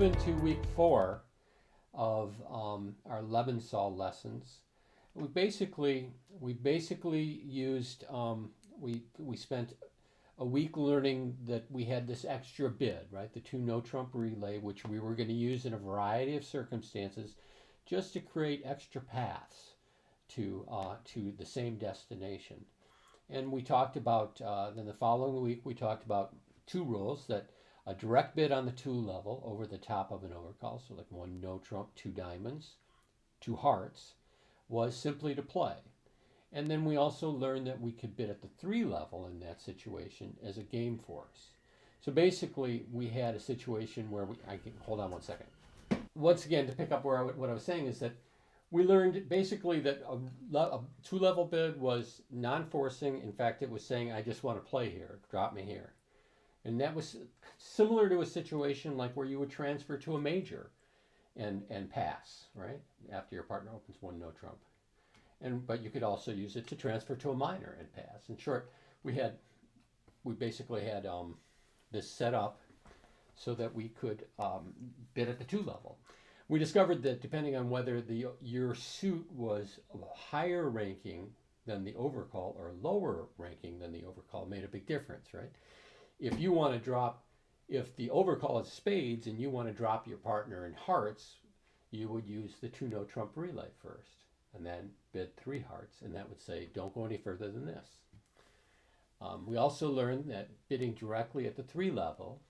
into week 4 of our Lebensohl lessons. We basically used we spent a week learning that we had this extra bid, right? The two no trump relay, which we were going to use in a variety of circumstances, just to create extra paths to the same destination. And we talked about then the following week we talked about two rules: that a direct bid on the two level over the top of an overcall, so like one no trump, two diamonds, two hearts, was simply to play. And then we also learned that we could bid at the three level in that situation as a game force. So basically, we had a situation where hold on one second. Once again, to pick up what I was saying is that we learned basically that a two-level bid was non-forcing. In fact, it was saying, I just want to play here, drop me here. And that was similar to a situation like where you would transfer to a major and pass, right? After your partner opens one no trump. But you could also use it to transfer to a minor and pass. In short, we basically had this set up so that we could bid at the two level. We discovered that depending on whether your suit was higher ranking than the overcall or lower ranking than the overcall made a big difference, right? If the overcall is spades and you want to drop your partner in hearts, you would use the two no trump relay first and then bid three hearts, and that would say don't go any further than this. We also learned that bidding directly at the three level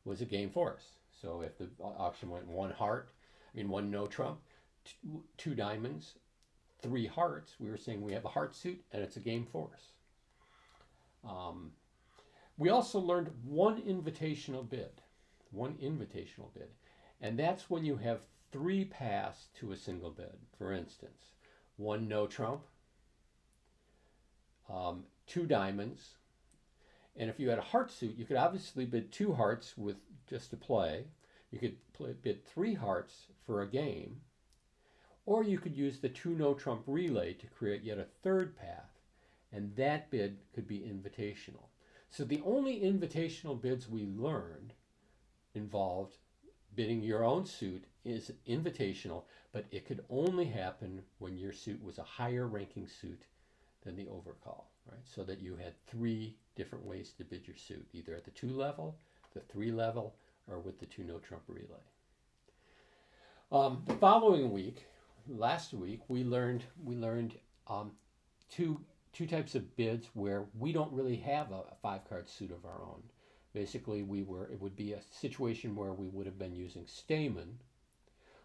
was a game force. So if the auction went one no trump, two diamonds, three hearts, we were saying we have a heart suit and it's a game force. We also learned one invitational bid, and that's when you have three paths to a single bid. For instance, one no trump, two diamonds, and if you had a heart suit, you could obviously bid two hearts with just to play. You could bid three hearts for a game, or you could use the two no trump relay to create yet a third path, and that bid could be invitational. So the only invitational bids we learned involved bidding your own suit is invitational, but it could only happen when your suit was a higher ranking suit than the overcall, right? So that you had three different ways to bid your suit, either at the two level, the three level, or with the two no trump relay. The following week, last week, we learned two types of bids where we don't really have a 5-card suit of our own. Basically, it would be a situation where we would have been using Stamen,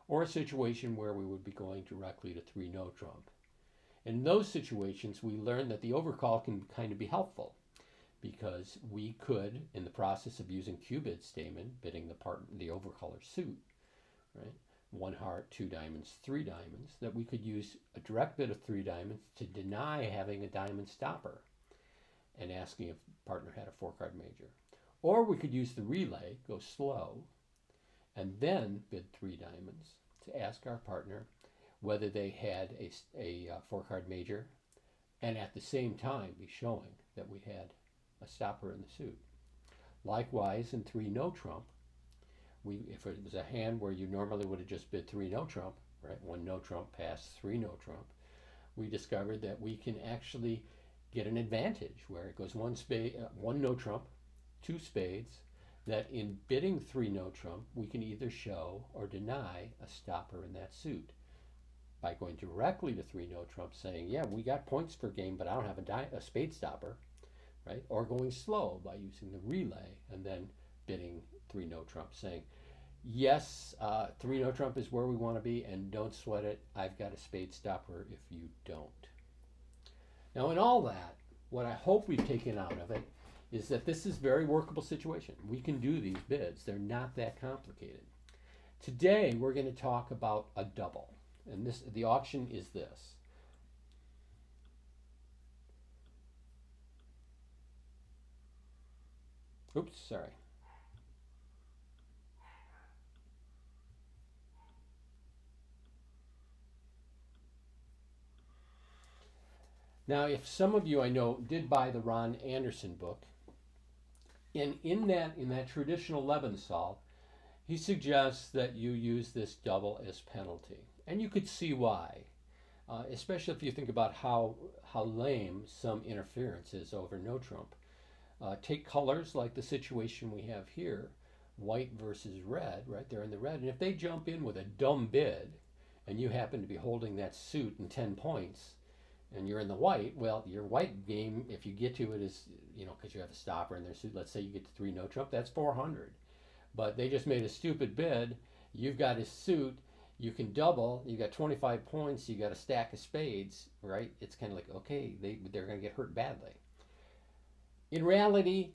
or a situation where we would be going directly to three no trump. In those situations, we learned that the overcall can kind of be helpful, because we could, in the process of using Q-bid Stamen, bidding the overcaller suit, right? One heart, two diamonds, three diamonds, that we could use a direct bid of three diamonds to deny having a diamond stopper and asking if partner had a 4-card major. Or we could use the relay, go slow, and then bid three diamonds to ask our partner whether they had a 4-card major, and at the same time be showing that we had a stopper in the suit. Likewise, in three no trump, if it was a hand where you normally would have just bid three no trump, right? One no trump past three no trump, we discovered that we can actually get an advantage where it goes one no trump, two spades, that in bidding three no trump, we can either show or deny a stopper in that suit by going directly to three no trump, saying, yeah, we got points per game, but I don't have a spade stopper, right? Or going slow by using the relay and then bidding three no trump, saying, yes, three no trump is where we want to be, and don't sweat it, I've got a spade stopper if you don't. Now, in all that, what I hope we've taken out of it is that this is a very workable situation. We can do these bids. They're not that complicated. Today, we're going to talk about a double, and the auction is this. Oops, sorry. Now, if some of you I know did buy the Ron Anderson book, and in that traditional Lebensohl, He suggests that you use this double as penalty, and you could see why, especially if you think about how lame some interference is over no trump. Take colors like the situation we have here, white versus red, right? They're in the red, and if they jump in with a dumb bid, and you happen to be holding that suit and 10 points, and you're in the white, well, your white game, if you get to it, is, because you have a stopper in their suit, let's say you get to 3 no trump, that's 400. But they just made a stupid bid. You've got his suit. You can double. You got 25 points. You got a stack of spades, right? It's kind of like, okay, they're going to get hurt badly. In reality,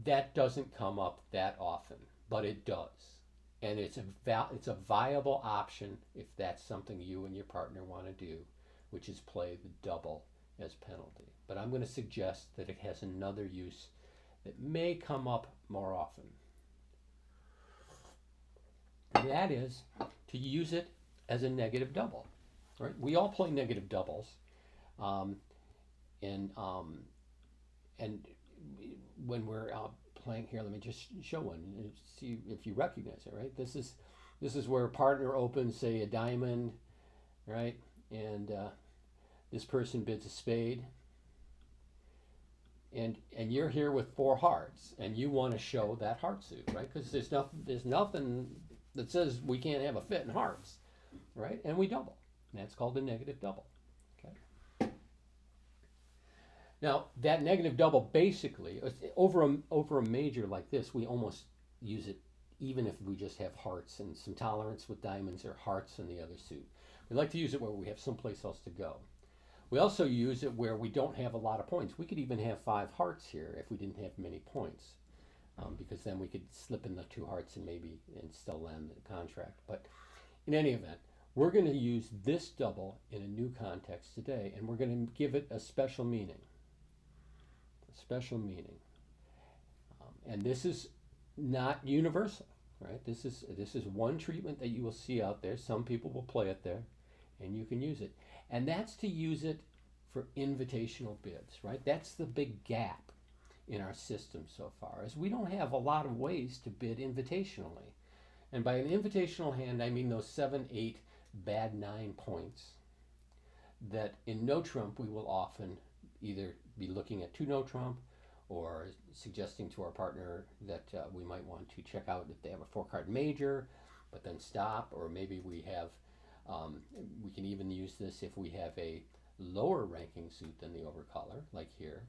that doesn't come up that often, but it does. And it's a viable option if that's something you and your partner want to do, which is play the double as penalty. But I'm going to suggest that it has another use that may come up more often. And that is to use it as a negative double. Right? We all play negative doubles, and when we're playing here, let me just show one and see if you recognize it. Right? This is where a partner opens, say, a diamond, right? And this person bids a spade, and you're here with 4 hearts, and you want to show that heart suit, right? Because there's nothing that says we can't have a fit in hearts, right? And we double. And that's called a negative double. Okay. Now that negative double, basically, over a major like this, we almost use it even if we just have hearts and some tolerance with diamonds or hearts in the other suit. We like to use it where we have someplace else to go. We also use it where we don't have a lot of points. We could even have 5 hearts here if we didn't have many points. Because then we could slip in the 2 hearts and still land the contract. But in any event, we're going to use this double in a new context today, and we're going to give it a special meaning. A special meaning. And this is not universal, right? This is one treatment that you will see out there. Some people will play it there, and you can use it. And that's to use it for invitational bids, right? That's the big gap in our system so far, is we don't have a lot of ways to bid invitationally. And by an invitational hand, I mean those 7, 8, bad 9 points that in no trump we will often either be looking at 2 no trump or suggesting to our partner that we might want to check out if they have a 4-card major, but then stop, or maybe we have, we can even use this if we have a lower ranking suit than the overcolor, like here.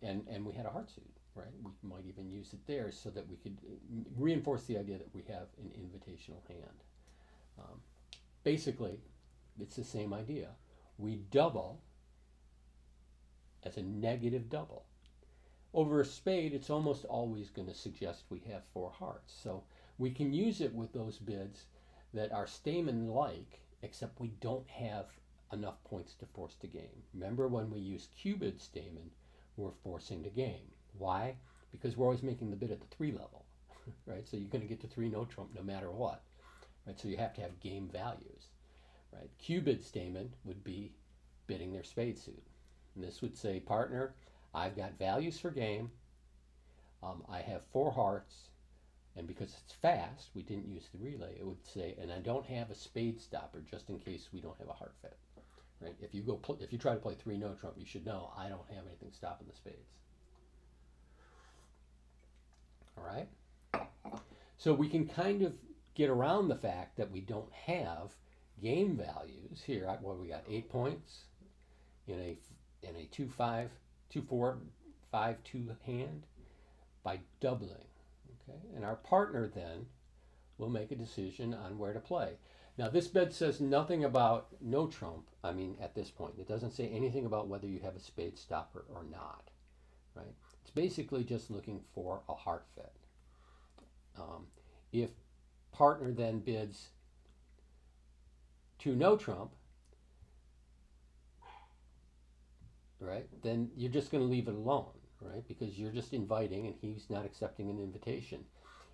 And we had a heart suit, right? We might even use it there so that we could reinforce the idea that we have an invitational hand. Basically, it's the same idea. We double as a negative double. Over a spade, it's almost always going to suggest we have 4 hearts. So we can use it with those bids that are Stayman-like, except we don't have enough points to force the game. Remember when we used Q-bid Stayman, we're forcing the game. Why? Because we're always making the bid at the 3 level, right? So you're going to get to 3 no trump no matter what, right? So you have to have game values, right? Q-bid Stayman would be bidding their spade suit. And this would say, partner, I've got values for game. I have 4 hearts, and because it's fast, we didn't use the relay. It would say, and I don't have a spade stopper just in case we don't have a heart fit. Right? If you try to play 3 no trump, you should know I don't have anything stopping the spades. All right. So we can kind of get around the fact that we don't have game values here. What we got? 8 points in a 2-5, 2-4, 5-2 hand by doubling. Okay, and our partner then will make a decision on where to play. Now, this bid says nothing about no trump. I mean, at this point, it doesn't say anything about whether you have a spade stopper or not, right? It's basically just looking for a heart fit. If partner then bids 2 no trump, right, then you're just going to leave it alone, right? Because you're just inviting and he's not accepting an invitation.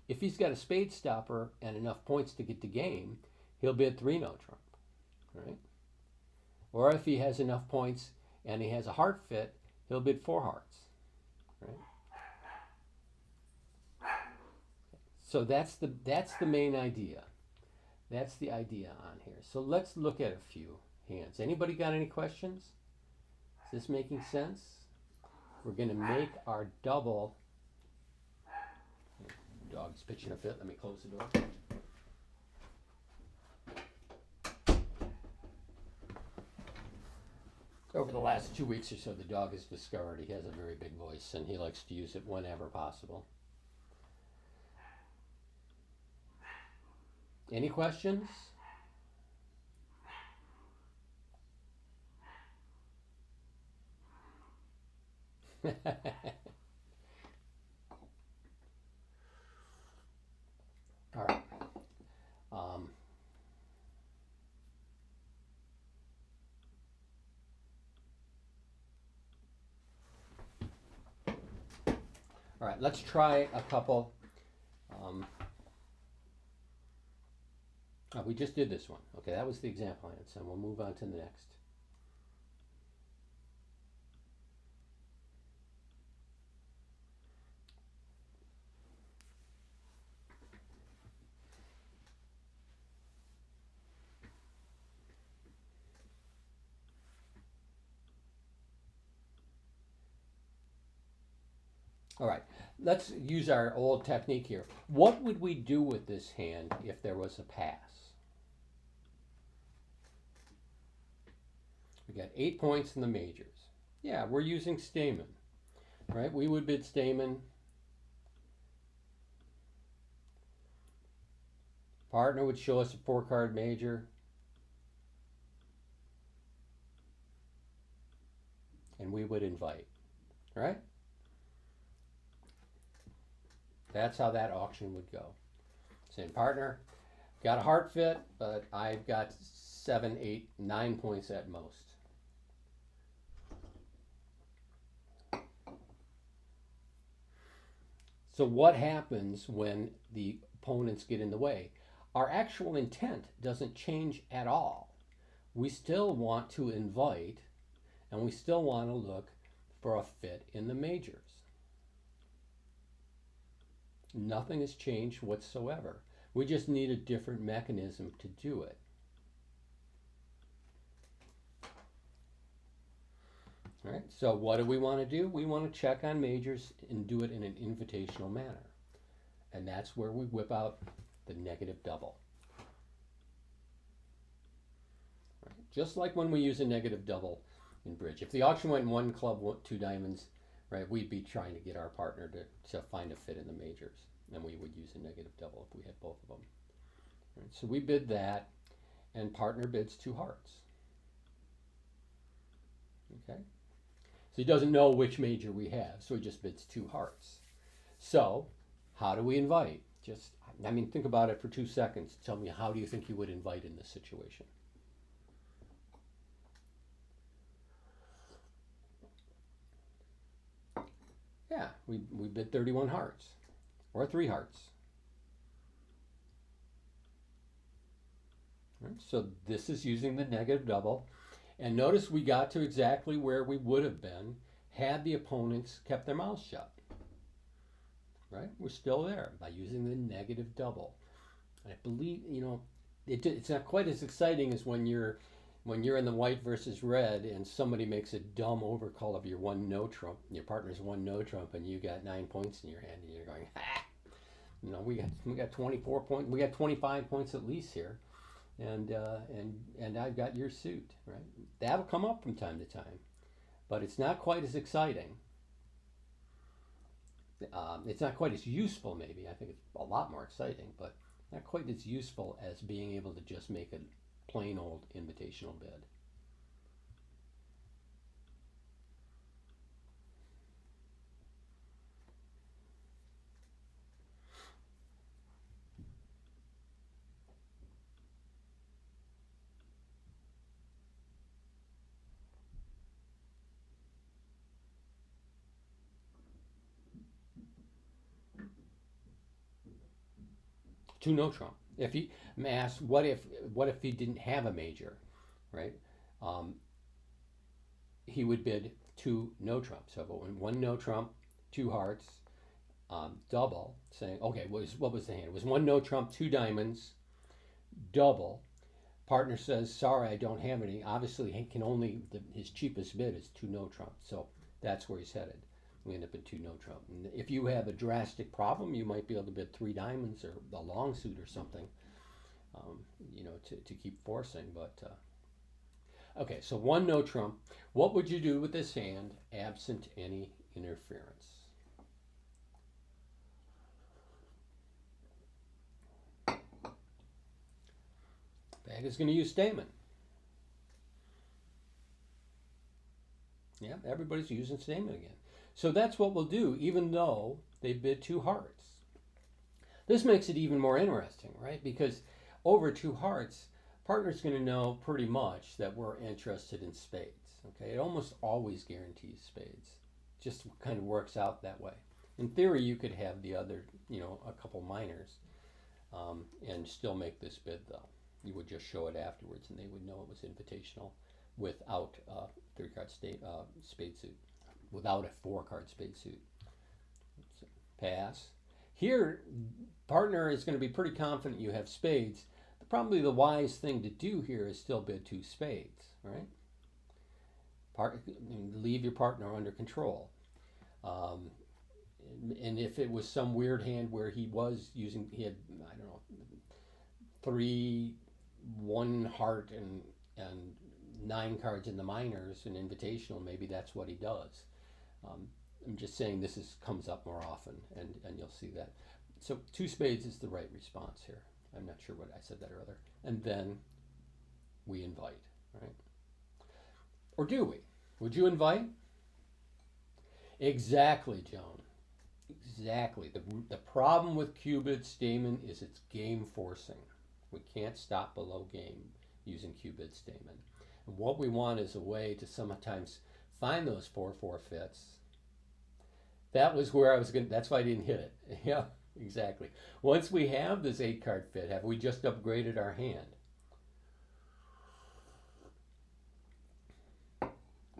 If he's got a spade stopper and enough points to get the game, he'll bid 3 no trump, right? Or if he has enough points and he has a heart fit, he'll bid 4 hearts, right? So that's the main idea. That's the idea on here. So let's look at a few hands. Anybody got any questions? Is this making sense? We're going to make our double. Dog's pitching a fit. Let me close the door. Over the last 2 weeks or so, the dog has discovered he has a very big voice, and he likes to use it whenever possible. Any questions? All right. All right, let's try a couple. We just did this one. Okay, that was the example hand, so we'll move on to the next. All right, let's use our old technique here. What would we do with this hand if there was a pass? We got 8 points in the majors. Yeah, we're using Stamen, right? We would bid Stamen. Partner would show us a 4-card major. And we would invite, right? That's how that auction would go. Saying, partner, got a heart fit, but I've got 7, 8, 9 points at most. So what happens when the opponents get in the way? Our actual intent doesn't change at all. We still want to invite, and we still want to look for a fit in the majors. Nothing has changed whatsoever. We just need a different mechanism to do it. All right, so what do we want to do? We want to check on majors and do it in an invitational manner. And that's where we whip out the negative double. Right? Just like when we use a negative double in bridge. If the auction went 1 club, 2 diamonds, right, we'd be trying to get our partner to find a fit in the majors. And we would use a negative double if we had both of them. Right, so we bid that, and partner bids 2 hearts. Okay? So he doesn't know which major we have, so he just bids 2 hearts. So, how do we invite? Think about it for 2 seconds. Tell me, how do you think you would invite in this situation? Yeah, we bid 31 hearts, or 3 hearts. Right, so this is using the negative double. And notice we got to exactly where we would have been had the opponents kept their mouths shut. Right? We're still there by using the negative double. And I believe, it's not quite as exciting as when you're in the white versus red and somebody makes a dumb overcall of your 1 no trump, your partner's 1 no trump, and you got 9 points in your hand, and you're going, ha! We got 24 points, we got 25 points at least here. And I've got your suit, right? That'll come up from time to time, but it's not quite as exciting. It's not quite as useful, maybe. I think it's a lot more exciting, but not quite as useful as being able to just make a plain old invitational bid. To no trump. If he asked, what if he didn't have a major, right? He would bid 2 no trumps. So 1 no trump, 2 hearts, double, saying, okay, what was the hand? It was one no trump, two diamonds, double. Partner says, sorry, I don't have any. Obviously, he can only, his cheapest bid is two no trump. So that's where he's headed. We end up in two no trump. And if you have a drastic problem, you might be able to bid three diamonds or a long suit or something, to keep forcing. But okay, so one no trump. What would you do with this hand absent any interference? Bag is going to use Stayman. Yeah, everybody's using Stayman again. So that's what we'll do, even though they bid two hearts. This makes it even more interesting, right? Because over two hearts, partner's going to know pretty much that we're interested in spades. Okay, it almost always guarantees spades. Just kind of works out that way. In theory, you could have the other, a couple minors, and still make this bid though. You would just show it afterwards, and they would know it was invitational without a three-card spade suit, without a four-card spade suit. So, pass. Here, partner is going to be pretty confident you have spades. Probably the wise thing to do here is still bid two spades, right? Leave your partner under control. And if it was some weird hand where he had, I don't know, 3, 1 heart and 9 cards in the minors, an invitational, maybe that's what he does. I'm just saying this comes up more often, and you'll see that. So two spades is the right response here. I'm not sure what I said that earlier. And then we invite, right? Or do we? Would you invite? Exactly, Joan. Exactly. The problem with Cubid Stayman is it's game forcing. We can't stop below game using Cubid Stayman. And what we want is a way to sometimes find those 4-4 fits. That was where I was going. That's why I didn't hit it. Yeah, exactly. Once we have this 8-card fit, have we just upgraded our hand?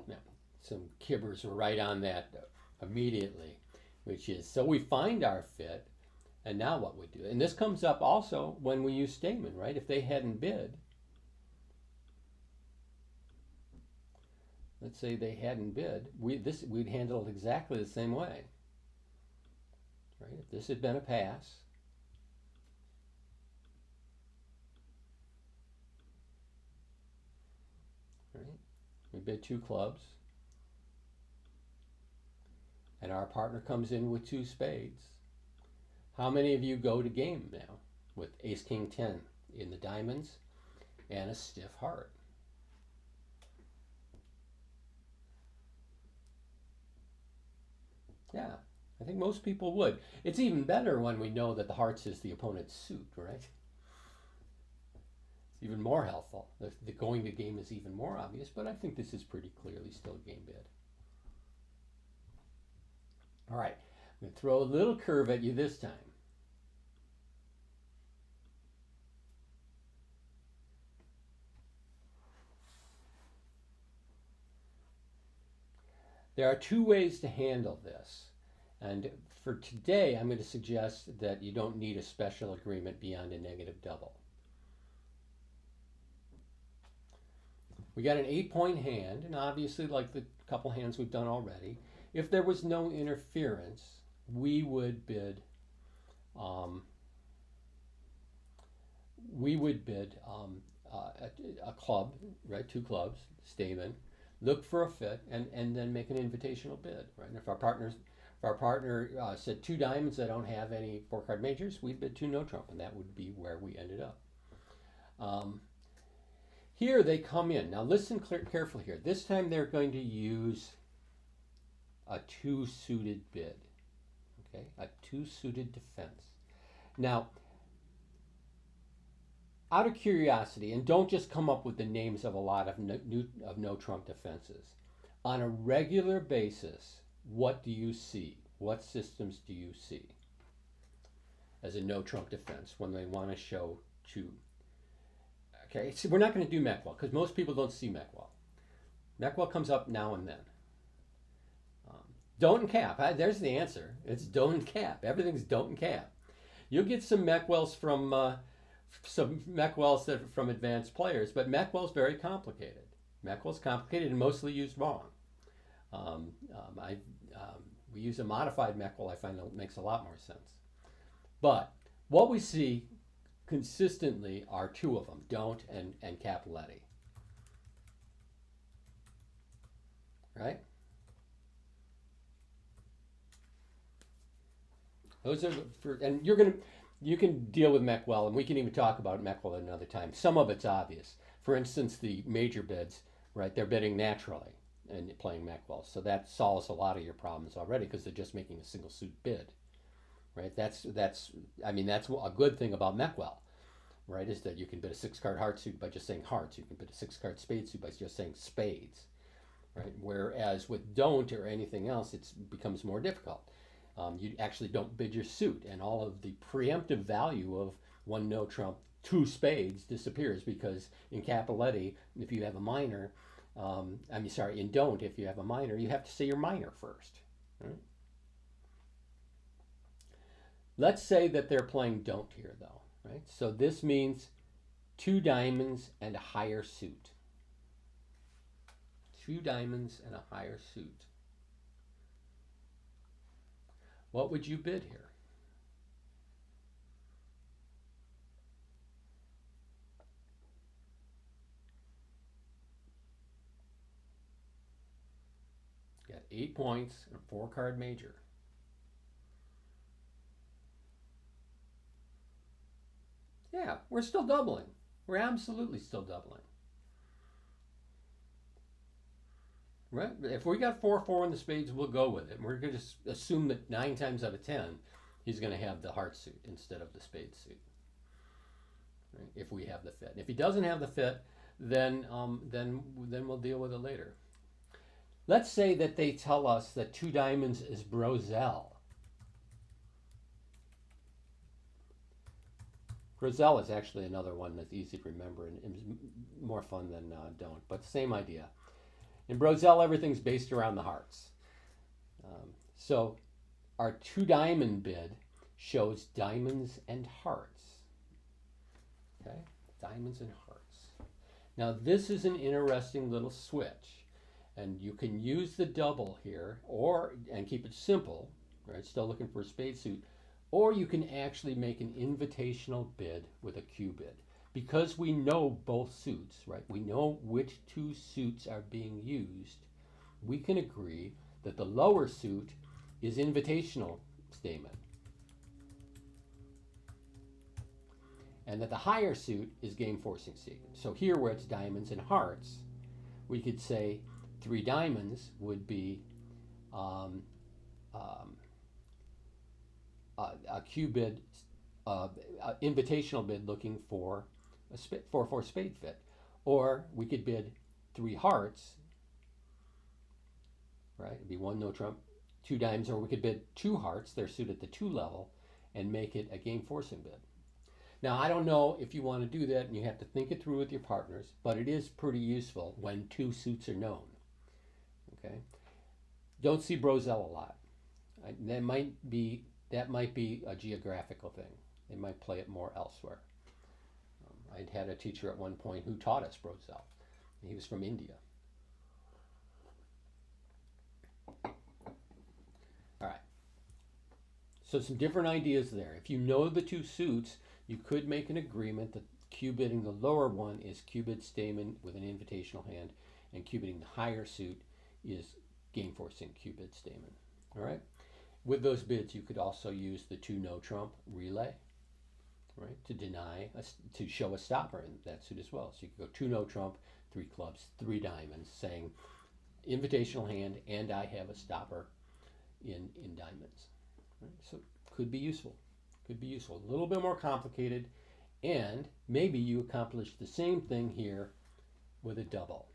Now, some kibbers were right on that immediately, which is, so we find our fit, and now what we do. And this comes up also when we use Stayman, right? If they hadn't bid, let's say they hadn't bid, we'd handle it exactly the same way. Right? If this had been a pass, right? We bid 2 clubs, and our partner comes in with 2 spades. How many of you go to game now with Ace King 10 in the diamonds and a stiff heart? Yeah, I think most people would. It's even better when we know that the hearts is the opponent's suit, right? It's even more helpful. The going to game is even more obvious, but I think this is pretty clearly still a game bid. All right, I'm going to throw a little curve at you this time. There are 2 ways to handle this. And for today, I'm going to suggest that you don't need a special agreement beyond a negative double. We got an 8-point hand, and obviously, like the couple hands we've done already, if there was no interference, we would bid a club, right? 2 clubs, Stayman, look for a fit, and then make an invitational bid, right? And if our partner said 2 diamonds that don't have any 4-card majors, we'd bid 2 no trump, and that would be where we ended up. Here they come in. Now listen carefully here. This time they're going to use a 2-suited bid, okay? A 2-suited defense. Now, out of curiosity, and don't just come up with the names of a lot of no trump defenses. On a regular basis, what do you see? What systems do you see as a no trump defense when they want to show 2? Okay, so we're not going to do Meckwell because most people don't see Meckwell. Meckwell comes up now and then. Don't and cap. There's the answer. It's don't and cap. Everything's don't and cap. You'll get some Meckwells from advanced players, but Meckwell's very complicated. Meckwell's complicated and mostly used wrong. Um, um, I we use a modified Meckwell. I find that makes a lot more sense. But what we see consistently are two of them, don't and Capiletti. Right? Those are and you can deal with Meckwell, and we can even talk about Meckwell at another time. Some of it's obvious. For instance, the major bids, right? They're bidding naturally and playing Meckwell, so that solves a lot of your problems already because they're just making a single suit bid, right? That's a good thing about Meckwell, right? Is that you can bid a 6-card heart suit by just saying hearts. You can bid a 6-card spade suit by just saying spades, right? Whereas with don't or anything else, it becomes more difficult. You actually don't bid your suit, and all of the preemptive value of one no trump, two spades disappears because in Capiletti, if you have a minor, in don't, if you have a minor, you have to say your minor first. Right? Let's say that they're playing don't here, though. Right? So this means 2 diamonds and a higher suit. 2 diamonds and a higher suit. What would you bid here? Got 8 points and a 4-card major. Yeah, we're still doubling. We're absolutely still doubling. Right? If we got 4-4 in the spades, we'll go with it. And we're going to just assume that 9 times out of 10, he's going to have the heart suit instead of the spade suit. Right? If we have the fit. And if he doesn't have the fit, then we'll deal with it later. Let's say that they tell us that 2 diamonds is Brozell. Brozell is actually another one that's easy to remember and more fun than don't, but same idea. In Brozell, everything's based around the hearts. So our 2 diamond bid shows diamonds and hearts. Okay, diamonds and hearts. Now this is an interesting little switch, and you can use the double here, and keep it simple, right? Still looking for a spade suit, or you can actually make an invitational bid with a Q bid. Because we know both suits, right? We know which 2 suits are being used. We can agree that the lower suit is invitational statement, and that the higher suit is game forcing statement. So here, where it's diamonds and hearts, we could say 3 diamonds would be a Q bid, invitational bid looking for a 4-4 spade fit, or we could bid 3 hearts, right? It'd be 1 no trump, 2 diamonds, or we could bid 2 hearts, they're suited at the 2 level, and make it a game forcing bid. Now I don't know if you want to do that, and you have to think it through with your partners, but it is pretty useful when 2 suits are known. Okay, don't see Brozell a lot. That might be a geographical thing. They might play it more elsewhere. I'd had a teacher at one point who taught us Brozell. He was from India. All right. So some different ideas there. If you know the 2 suits, you could make an agreement that Q bidding the lower one is Q bid statement with an invitational hand, and Q bidding the higher suit is game forcing Q bid statement. All right. With those bids, you could also use the 2 no trump relay, right, to show a stopper in that suit as well. So you could go 2 no trump, 3 clubs, 3 diamonds, saying invitational hand, and I have a stopper in diamonds. Right? So could be useful. Could be useful. A little bit more complicated, and maybe you accomplish the same thing here with a double.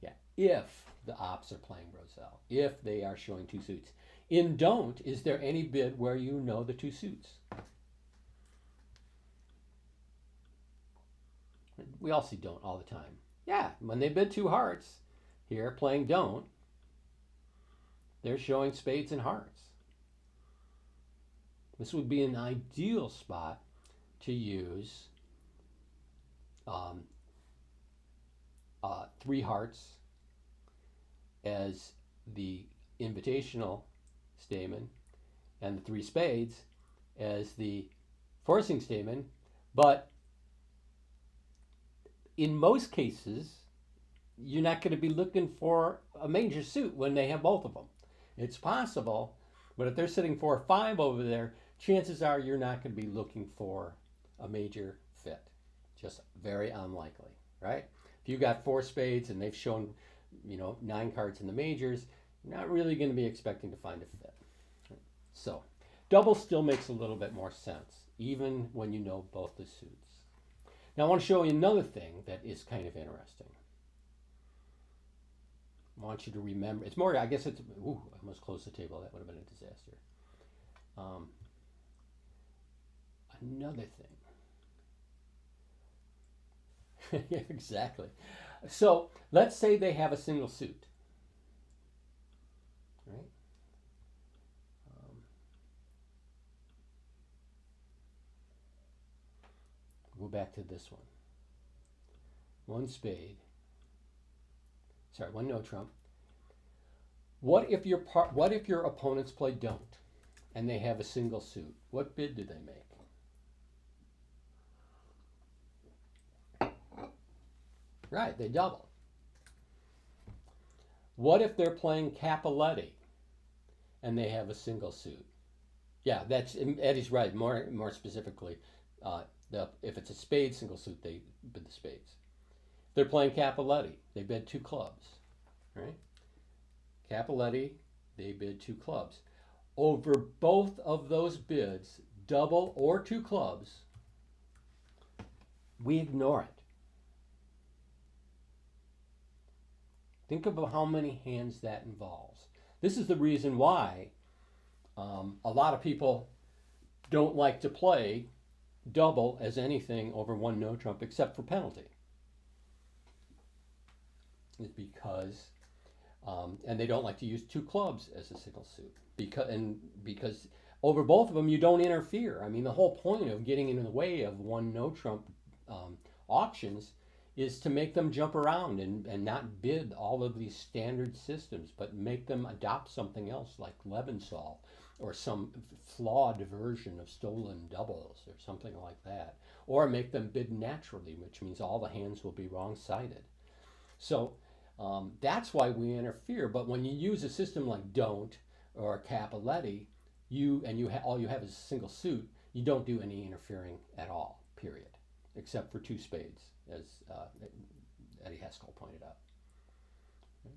Yeah, if the ops are playing Brozell, if they are showing 2 suits. In don't, is there any bid where you know the 2 suits? We all see don't all the time. Yeah, when they bid 2 hearts, here playing don't, they're showing spades and hearts. This would be an ideal spot to use um, 3 hearts as the invitational stamen and the 3 spades as the forcing stamen, but in most cases, you're not going to be looking for a major suit when they have both of them. It's possible, but if they're sitting 4 or 5 over there, chances are you're not going to be looking for a major fit. Just very unlikely, right? If you got 4 spades and they've shown, 9 cards in the majors, you're not really going to be expecting to find a fit. So, double still makes a little bit more sense, even when you know both the suits. Now I want to show you another thing that is kind of interesting. I want you to remember, it's more, I guess it's, I almost closed the table, that would have been a disaster. Another thing. Yeah, exactly. So let's say they have a single suit, right? Go back to this one. 1 spade. Sorry, 1 no trump. What if your opponents play don't, and they have a single suit? What bid do they make? Right, they double. What if they're playing Capoletti, and they have a single suit? Yeah, Eddie's right. More specifically, if it's a spade single suit, they bid the spades. If they're playing Capoletti, they bid 2 clubs, right? Capoletti, they bid 2 clubs. Over both of those bids, double or 2 clubs, we ignore it. Think about how many hands that involves. This is the reason why a lot of people don't like to play double as anything over 1 no trump except for penalty. It's because, and they don't like to use 2 clubs as a single suit because over both of them you don't interfere. I mean, the whole point of getting in the way of 1 no trump auctions is to make them jump around and not bid all of these standard systems, but make them adopt something else like Lebensohl or some flawed version of stolen doubles or something like that. Or make them bid naturally, which means all the hands will be wrong-sided. So that's why we interfere. But when you use a system like don't or Capoletti, all you have is a single suit, you don't do any interfering at all, period, except for 2 spades, as Eddie Haskell pointed out. Okay?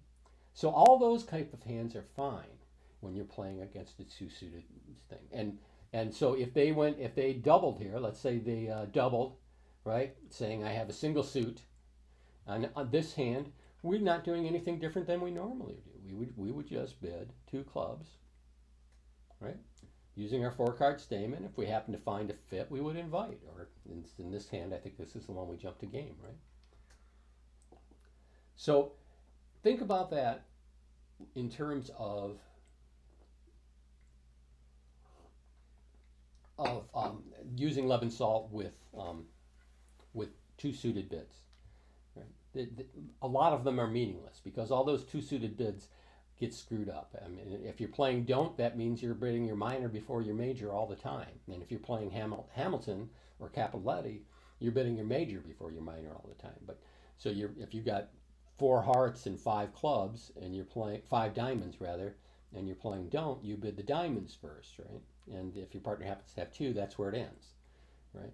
So all those type of hands are fine when you're playing against a 2-suited thing. And so if they doubled here, let's say they doubled, right, saying I have a single suit, and on this hand, we're not doing anything different than we normally do. We would just bid 2 clubs, right? Using our 4-card stamen, if we happen to find a fit, we would invite. Or in this hand, I think this is the one we jumped to game, right? So think about that in terms of using Lebensohl with 2-suited bids. Right? A lot of them are meaningless because all those 2-suited bids get screwed up. I mean, if you're playing don't, that means you're bidding your minor before your major all the time. And if you're playing Hamilton or Capoletti, you're bidding your major before your minor all the time. But so if you got 4 hearts and 5 clubs, and you're playing 5 diamonds rather, and you're playing don't, you bid the diamonds first, right? And if your partner happens to have 2, that's where it ends, right?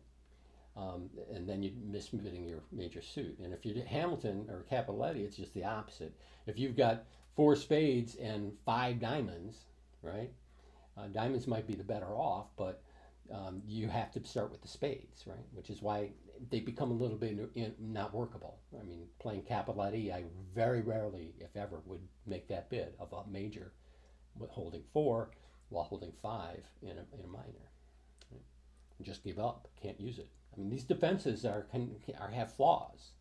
And then you miss bidding your major suit. And if you're Hamilton or Capoletti, it's just the opposite. If you've got 4 spades and 5 diamonds, right? Diamonds might be the better off, but you have to start with the spades, right? Which is why they become a little bit not workable. I mean, playing Capoletti, I very rarely, if ever, would make that bid of a major holding 4 while holding 5 in a minor. Right? Just give up, can't use it. I mean, these defenses have flaws.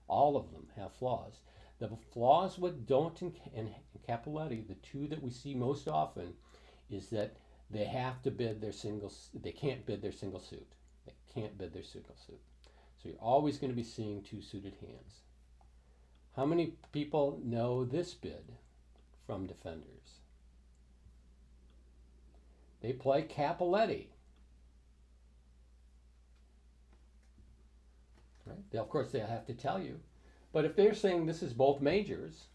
All of them have flaws. The flaws with don't and Capoletti, the two that we see most often, is that they have to bid their single. They can't bid their single suit. They can't bid their single suit. So you're always going to be seeing two suited hands. How many people know this bid from defenders? They play Capoletti. Right? Of course, they'll have to tell you. But if they're saying this is both majors,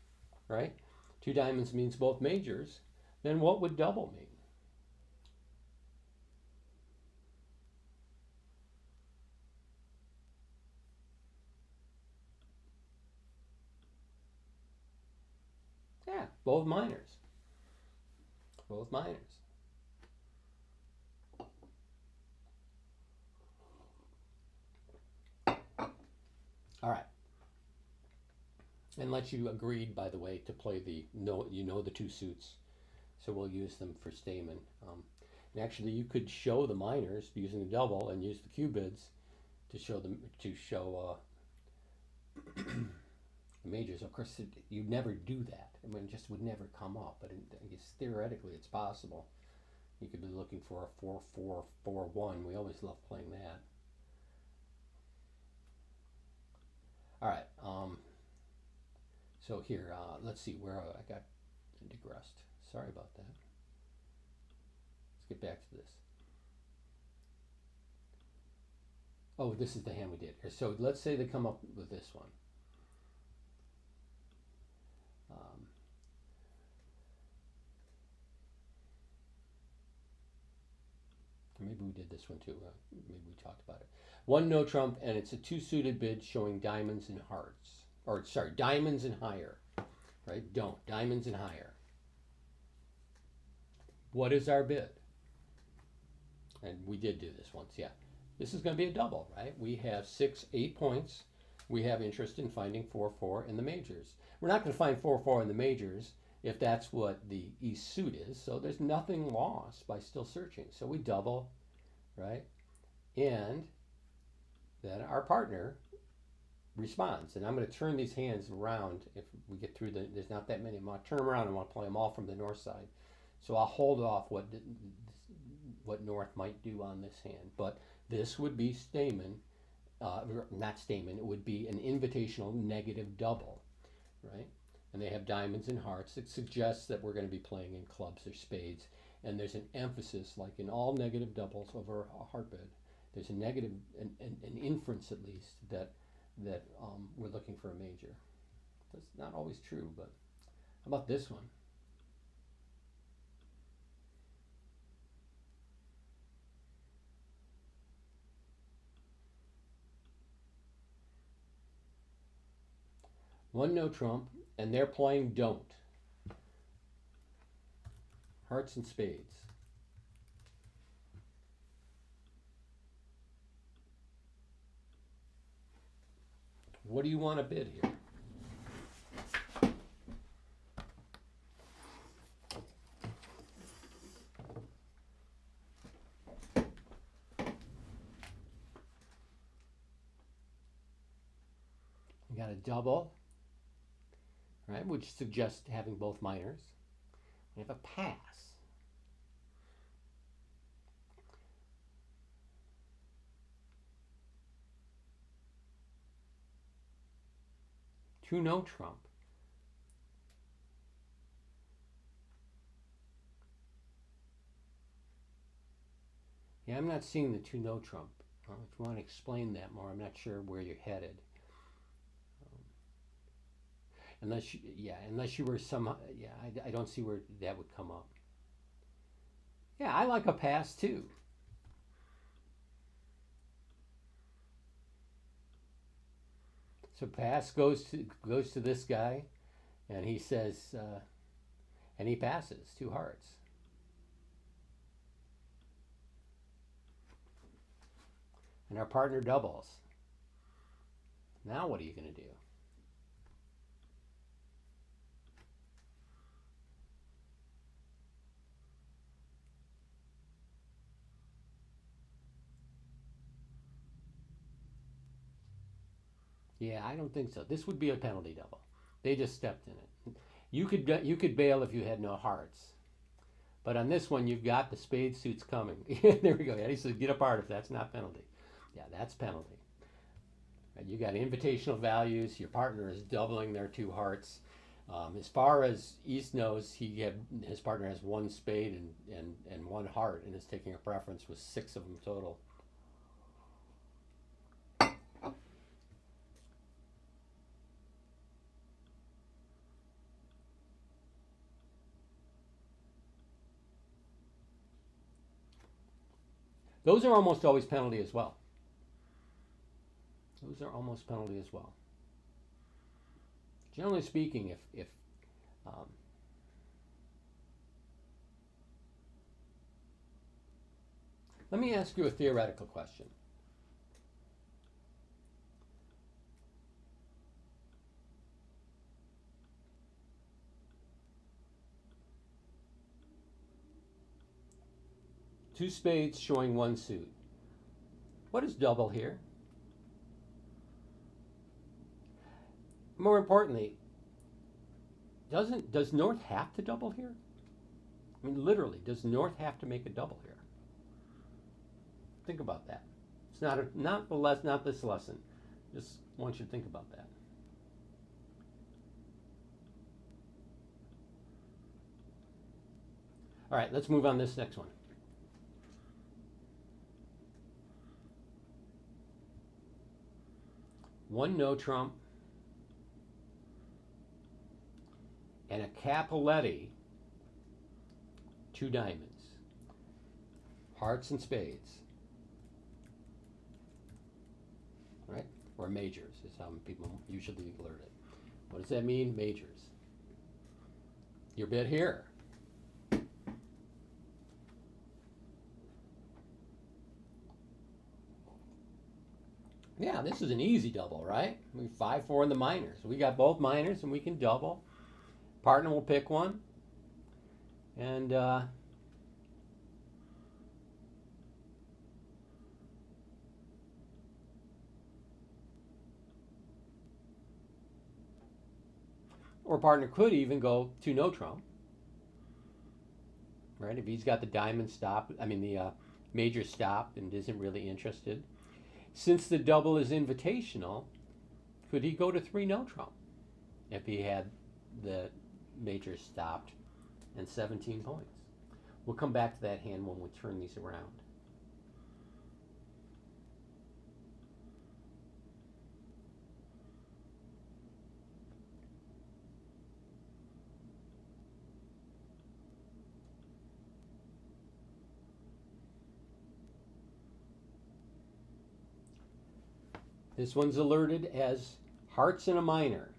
right? Two diamonds means both majors, then what would double mean? Yeah, both minors. Both minors. All right. Unless you agreed, by the way, to play the the two suits, so we'll use them for Stamen. And actually, you could show the minors using the double and use the Q bids to show the majors. Of course, you'd never do that. I mean, it just would never come up. But I guess theoretically, it's possible. You could be looking for a 4-4-4-1. We always love playing that. All right. So here, let's see where I got digressed. Sorry about that. Let's get back to this. Oh, this is the hand we did here. So let's say they come up with this one. Maybe we did this one too. Maybe we talked about it. One no trump, and it's a two suited bid showing diamonds and hearts. Or sorry, diamonds and higher. Right? Don't. Diamonds and higher. What is our bid? And we did do this once, yeah. This is going to be a double, right? We have 8 points. We have interest in finding 4-4 in the majors. We're not going to find 4-4 in the majors if that's what the East suit is. So there's nothing lost by still searching. So we double, right? And then our partner responds. And I'm going to turn these hands around if we get through there's not that many. I'm going to turn them around and want to play them all from the north side. So I'll hold off what North might do on this hand. But this would be Stamen, not Stamen, it would be an invitational negative double, right? And they have diamonds and hearts. It suggests that we're going to be playing in clubs or spades. And there's an emphasis, like in all negative doubles over a heart bid, there's a negative, an inference at least, that we're looking for a major. That's not always true, but how about this one? One no trump, and they're playing don't. Hearts and spades. What do you want to bid here? You got a double, right, which suggests having both minors. We have a pass. Two no trump. Yeah, I'm not seeing the two no trump. If you want to explain that more, I'm not sure where you're headed. Unless you were I don't see where that would come up. Yeah, I like a pass too. So pass goes to this guy, and he says, and he passes two hearts. And our partner doubles. Now what are you going to do? Yeah, I don't think so. This would be a penalty double. They just stepped in it. You could bail if you had no hearts, but on this one you've got the spade suits coming. There we go. Eddie said, "Get apart if that's not penalty." Yeah, that's penalty. Right, you got invitational values. Your partner is doubling their two hearts. As far as East knows, his partner has one spade and one heart, and is taking a preference with 6 of them total. Those are almost always penalty as well. Those are almost penalty as well. Generally speaking, if let me ask you a theoretical question. Two spades showing one suit. What is double here? More importantly, does North have to double here? I mean, literally, does North have to make a double here? Think about that. It's not this lesson. Just want you to think about that. All right, let's move on to this next one. One no trump and a Capoletti, 2 diamonds, hearts and spades, right? Or majors is how people usually alert it. What does that mean, majors? Your bid here. Yeah, this is an easy double, right? We 5-4 in the minors. We got both minors and we can double. Partner will pick one. And or partner could even go to no trump, right? If he's got the diamond stopped, the major stopped and isn't really interested. Since the double is invitational, could he go to 3 no trump if he had the major stopped and 17 points? We'll come back to that hand when we turn these around. This one's alerted as hearts in a minor,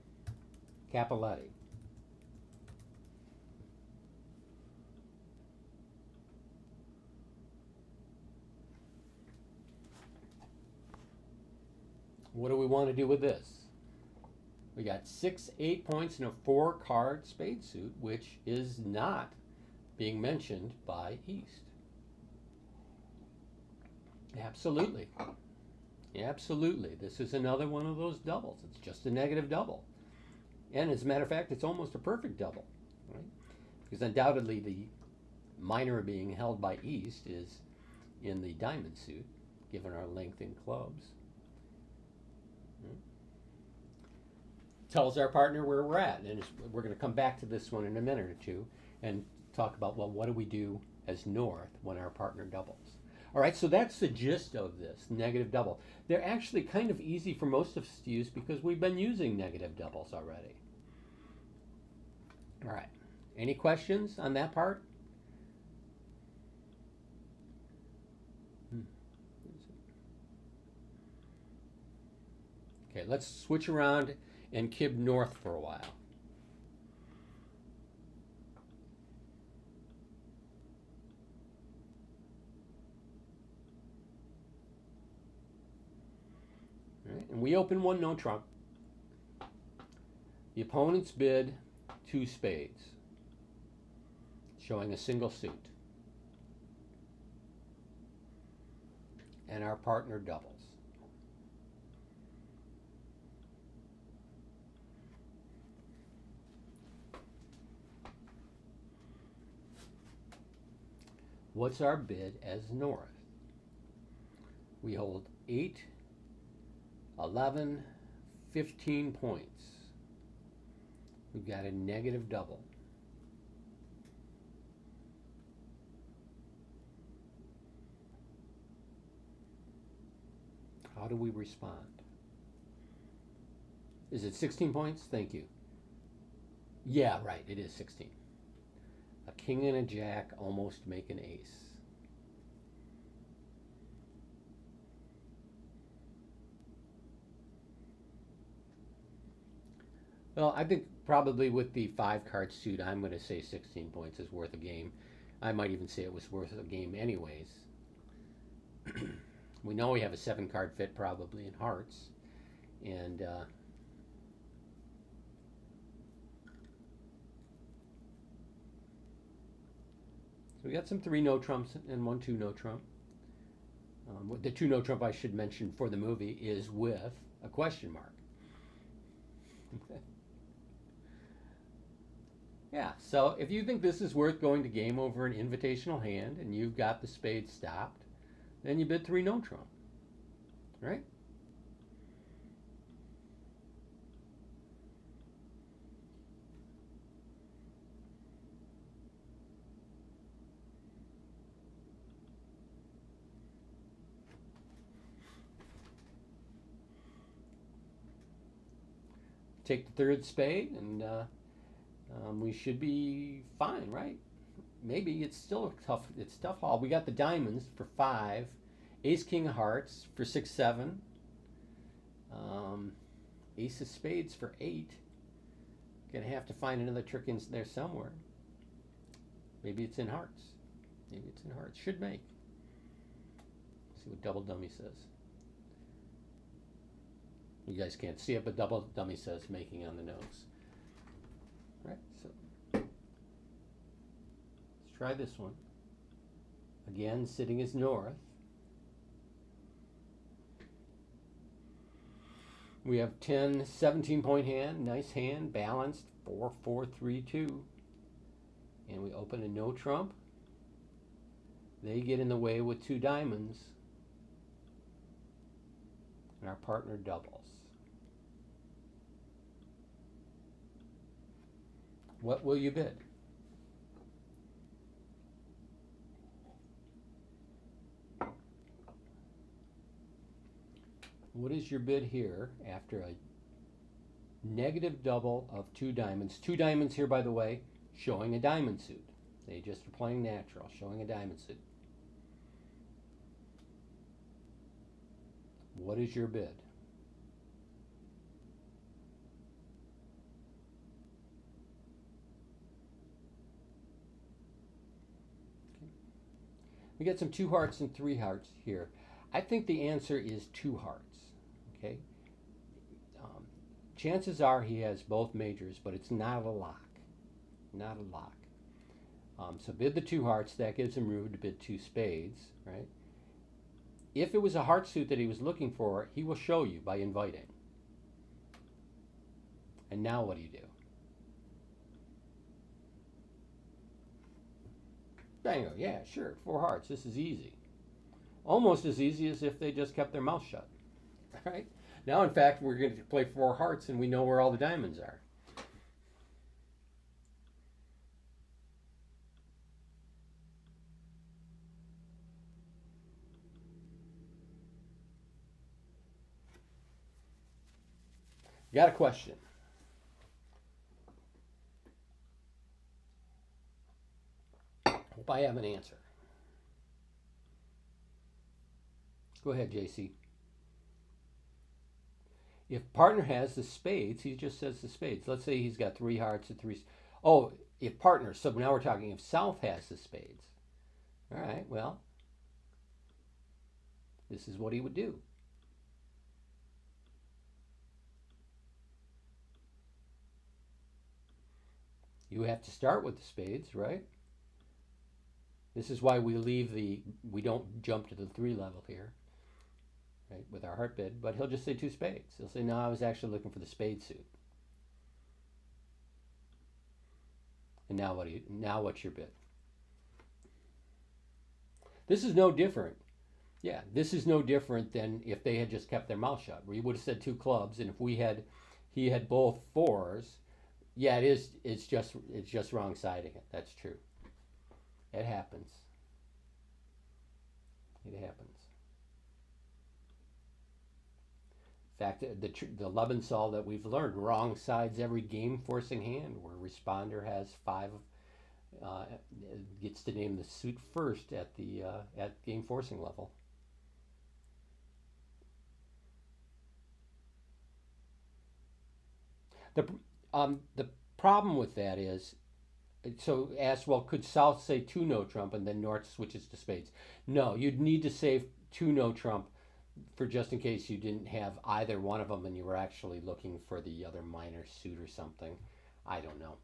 Capoletti. What do we want to do with this? We got 6, 8 points in a 4-card spade suit, which is not being mentioned by East. Absolutely. Absolutely. This is another one of those doubles. It's just a negative double. And as a matter of fact, it's almost a perfect double, right? Because undoubtedly the minor being held by East is in the diamond suit, given our length in clubs. Tells our partner where we're at. And we're going to come back to this one in a minute or two and talk about, well, what do we do as North when our partner doubles? All right, so that's the gist of this, negative double. They're actually kind of easy for most of us to use because we've been using negative doubles already. All right, any questions on that part? Okay, let's switch around and kib North for a while. And we open 1 no trump. The opponent's bid 2 spades, showing a single suit. And our partner doubles. What's our bid as north? We hold 8, 11, 15 points. We've got a negative double. How do we respond? Is it 16 points? Thank you. Yeah, right, it is 16. A king and a jack almost make an ace. Well, I think probably with the 5 card suit, I'm going to say 16 points is worth a game. I might even say it was worth a game anyways. We know we have a 7 card fit probably in hearts. And so we got some 3 no trumps and 1 2 no trump. The 2 no trump I should mention for the movie is with a question mark. Yeah, so if you think this is worth going to game over an invitational hand and you've got the spade stopped, then you bid 3 no trump, right? Take the 3rd spade and we should be fine, right? Maybe it's still tough. It's a tough haul. We got the diamonds for 5, ace king of hearts for 6 7, ace of spades for 8. Gonna have to find another trick in there somewhere. Maybe it's in hearts. Maybe it's in hearts. Should make. See what double dummy says. You guys can't see it, but double dummy says making on the nose. Right, so let's try this one. Again, sitting is north. We have 10, 17 point hand, nice hand, balanced, 4, 4, 3, 2. And we open a no trump. They get in the way with 2 diamonds. And our partner doubles. What will you bid? What is your bid here after a negative double of 2 diamonds? 2 diamonds here, by the way, showing a diamond suit. They just are playing natural, showing a diamond suit. What is your bid? We got some 2 hearts and 3 hearts here. I think the answer is 2 hearts. Okay. Chances are he has both majors, but it's not a lock. Not a lock. So bid the 2 hearts. That gives him room to bid 2 spades, right? If it was a heart suit that he was looking for, he will show you by inviting. And now what do you do? Bingo, yeah, sure, 4 hearts. This is easy. Almost as easy as if they just kept their mouth shut. All right? Now, in fact, we're going to play 4 hearts and we know where all the diamonds are. Got a question? Hope I have an answer. Go ahead, JC. If partner has the spades, he just says the spades. Let's say he's got 3 hearts and 3. Oh, if partner. So now we're talking if South has the spades. All right, well, this is what he would do. You have to start with the spades, right? This is why we don't jump to the 3 level here, right, with our heart bid, but he'll just say 2 spades. He'll say, no, I was actually looking for the spade suit. And now what's your bid? This is no different. Yeah, this is no different than if they had just kept their mouth shut. We would have said two clubs, and if he had both fours. Yeah, it is. It's just wrong siding it. That's true. It happens. It happens. In fact, the Lebensohl that we've learned, wrong sides every game forcing hand, where responder has five, uh, gets to name the suit first at game forcing level. The problem with that is, so ask, well, could South say two no trump and then North switches to spades? No, you'd need to save two no trump for just in case you didn't have either one of them and you were actually looking for the other minor suit or something. I don't know.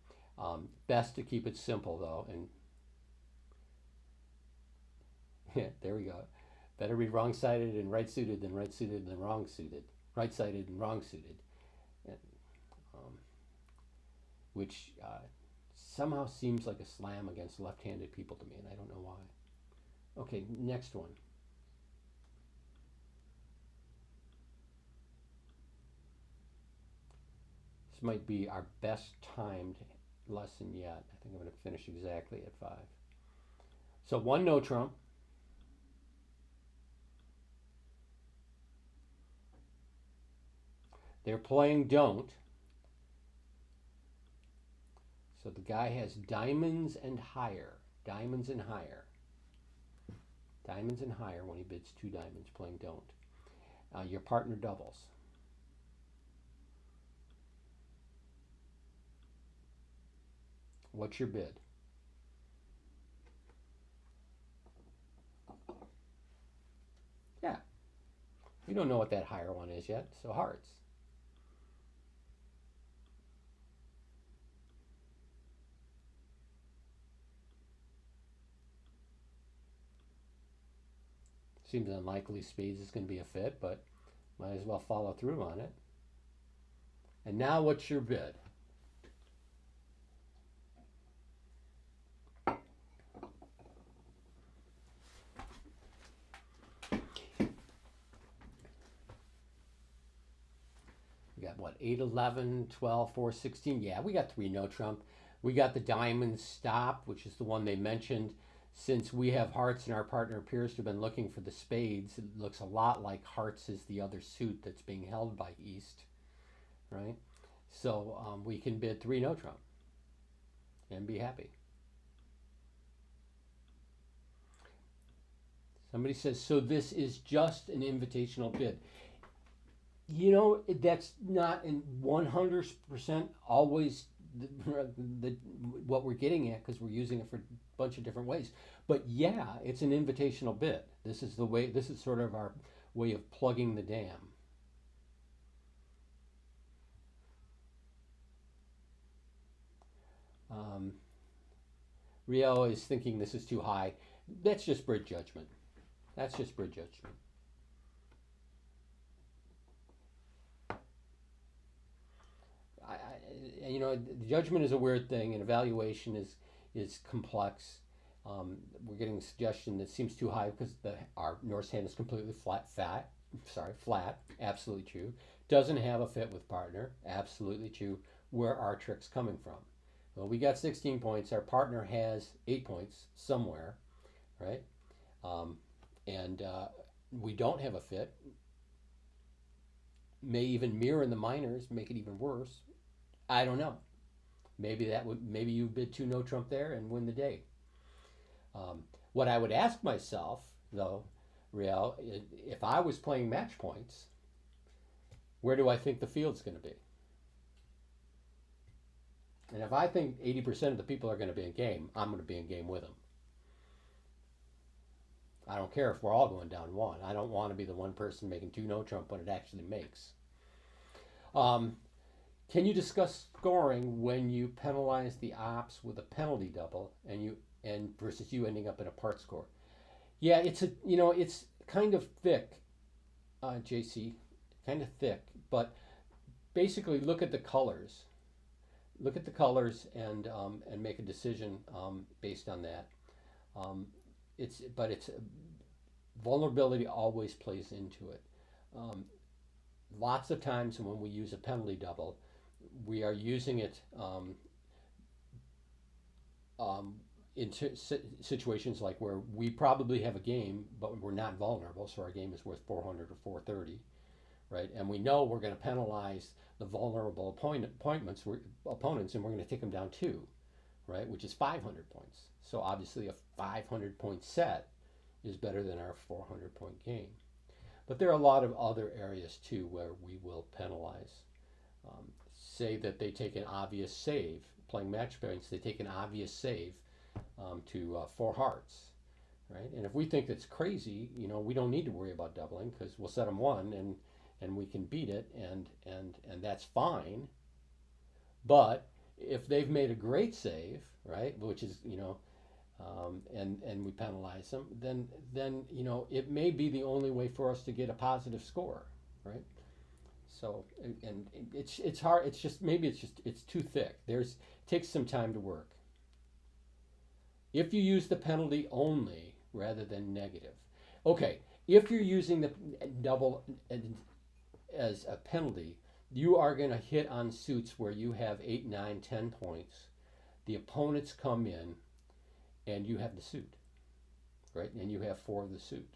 Best to keep it simple though, and yeah, there we go. Better be wrong sided and right suited than right suited and wrong suited, right sided and wrong suited, and, um, which somehow seems like a slam against left-handed people to me, and I don't know why. Okay, next one. This might be our best timed lesson yet. I think I'm going to finish exactly at 5. So one no trump. They're playing don't. So the guy has diamonds and higher. Diamonds and higher. Diamonds and higher when he bids two diamonds playing don't. Your partner doubles. What's your bid? Yeah, we don't know what that higher one is yet, so hearts. Seems unlikely spades is going to be a fit, but might as well follow through on it. And now what's your bid? We got what, 8, 11, 12, 4, 16? Yeah, we got 3 no trump. We got the diamond stop, which is the one they mentioned. Since we have hearts and our partner appears to have been looking for the spades, it looks a lot like hearts is the other suit that's being held by East, right? So we can bid 3 no trump and be happy. Somebody says, so this is just an invitational bid. You know, that's not in 100% always the, what we're getting at, because we're using it for a bunch of different ways. But yeah, it's an invitational bid. This is the way. This is sort of our way of plugging the dam. Um, Rio is thinking this is too high. That's just bridge judgment. That's just bridge judgment. You know, judgment is a weird thing, and evaluation is complex. We're getting a suggestion that seems too high because our Norse hand is completely flat. Absolutely true. Doesn't have a fit with partner. Absolutely true. Where are tricks coming from? Well, we got 16 points. Our partner has 8 points somewhere, right? Um, and we don't have a fit. May even mirror in the minors, make it even worse. I don't know. Maybe you bid two no trump there and win the day. What I would ask myself though, Real, if I was playing match points, where do I think the field's going to be? And if I think 80% of the people are going to be in game, I'm going to be in game with them. I don't care if we're all going down one. I don't want to be the one person making two no trump when it actually makes. Um, Can you discuss scoring when you penalize the ops with a penalty double and versus you ending up in a part score? Yeah, it's kind of thick, JC, kind of thick. But basically, look at the colors. Look at the colors and make a decision based on that. Um, it's vulnerability always plays into it. Um, Lots of times when we use a penalty double, we are using it um, in situations like where we probably have a game, but we're not vulnerable, so our game is worth 400 or 430, right? And we know we're going to penalize the vulnerable opponents, and we're going to take them down two, right? Which is 500 points. So obviously, a 500 point set is better than our 400 point game. But there are a lot of other areas too where we will penalize. Say that they take an obvious save, playing match points, they take an obvious save to 4 hearts, right? And if we think that's crazy, we don't need to worry about doubling because we'll set them one and we can beat it and that's fine. But if they've made a great save, right, which is and we penalize them, then it may be the only way for us to get a positive score, right? So and it's hard. It's too thick. It takes some time to work. If you use the penalty only rather than negative, okay. If you're using the double as a penalty, you are going to hit on suits where you have 8, 9, 10 points. The opponents come in and you have the suit, right? And you have 4 of the suit,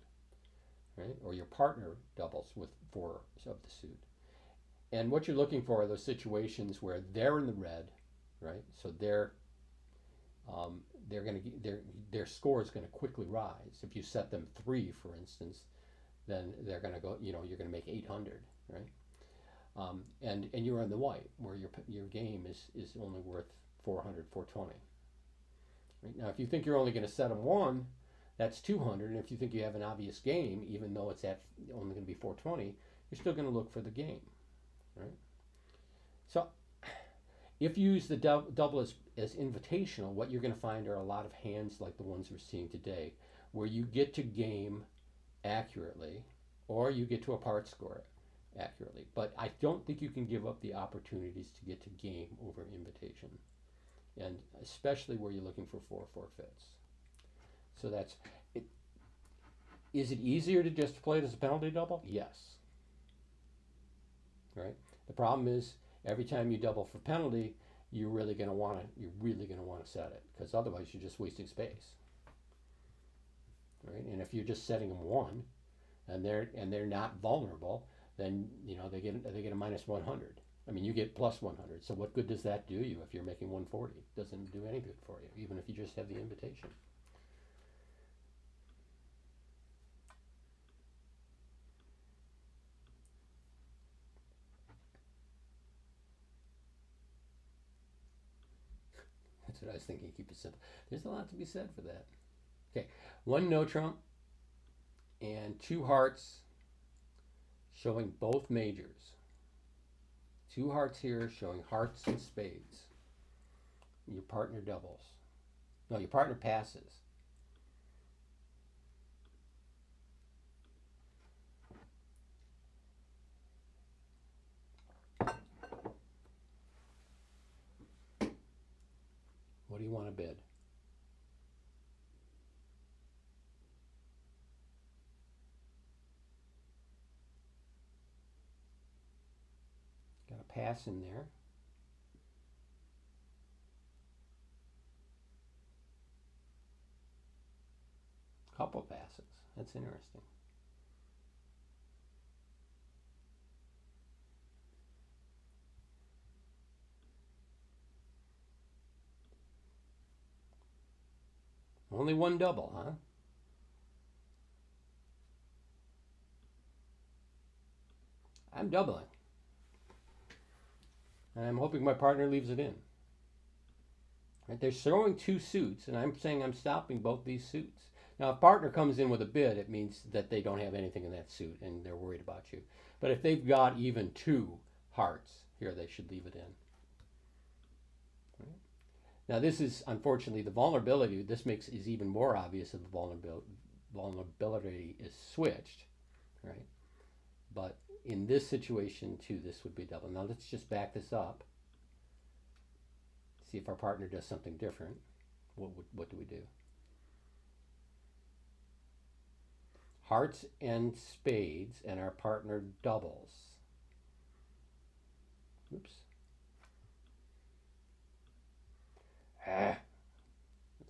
right? Or your partner doubles with 4 of the suit. And what you're looking for are those situations where they're in the red, right? So their score is going to quickly rise. If you set them 3, for instance, then they're going to go. You're going to make 800, right? And you're in the white, where your game is only worth 400, 420. Right? Now, if you think you're only going to set them 1, that's 200. And if you think you have an obvious game, even though it's only going to be 420, you're still going to look for the game, right? So, if you use the double as invitational, what you're going to find are a lot of hands like the ones we're seeing today, where you get to game accurately, or you get to a part score accurately. But I don't think you can give up the opportunities to get to game over invitation, and especially where you're looking for 4 forfeits. So that's it. Is it easier to just play it as a penalty double? Yes. Right. The problem is every time you double for penalty, you're really going to want to set it, because otherwise you're just wasting space. Right. And if you're just setting them 1, and they're not vulnerable, then they get a minus 100. I mean, you get plus 100. So what good does that do you if you're making 140? It doesn't do any good for you, even if you just have the invitation. That's what I was thinking. Keep it simple. There's a lot to be said for that. Okay, 1 no trump and 2 hearts showing both majors. 2 hearts here showing hearts and spades. Your partner doubles. No, your partner passes. What do you want to bid? Got a pass in there. Couple passes. That's interesting. Only 1 double, huh? I'm doubling. And I'm hoping my partner leaves it in. Right? They're showing 2 suits, and I'm saying I'm stopping both these suits. Now, if partner comes in with a bid, it means that they don't have anything in that suit, and they're worried about you. But if they've got even 2 hearts, here they should leave it in. Right? Now, this is, unfortunately, the vulnerability. This is even more obvious if the vulnerability is switched, right? But in this situation, too, this would be double. Now, let's just back this up. See if our partner does something different. What do we do? hearts and spades, and our partner doubles. Oops. Let's